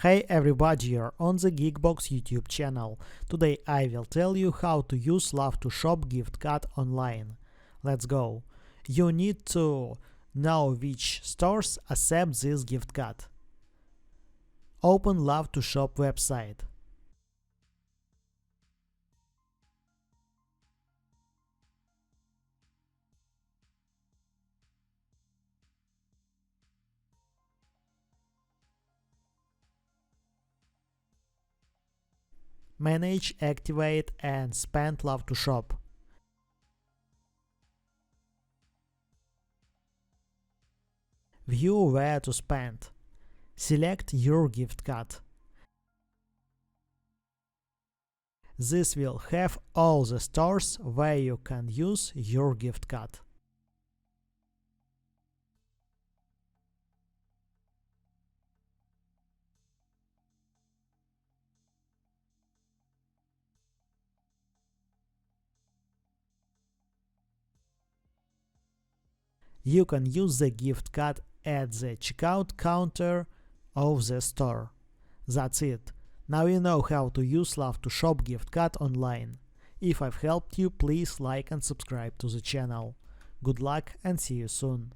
Hey everybody, you're on the Geekbox YouTube channel. Today I will tell you how to use Love2shop gift card online. Let's go. You need to know which stores accept this gift card. Open Love2shop website. Manage, activate and spend Love2shop. View where to spend. Select your gift card. This will have all the stores where you can use your gift card. You can use the gift card at the checkout counter of the store. That's it. Now you know how to use Love2shop gift card online. If I've helped you, please like and subscribe to the channel. Good luck and see you soon.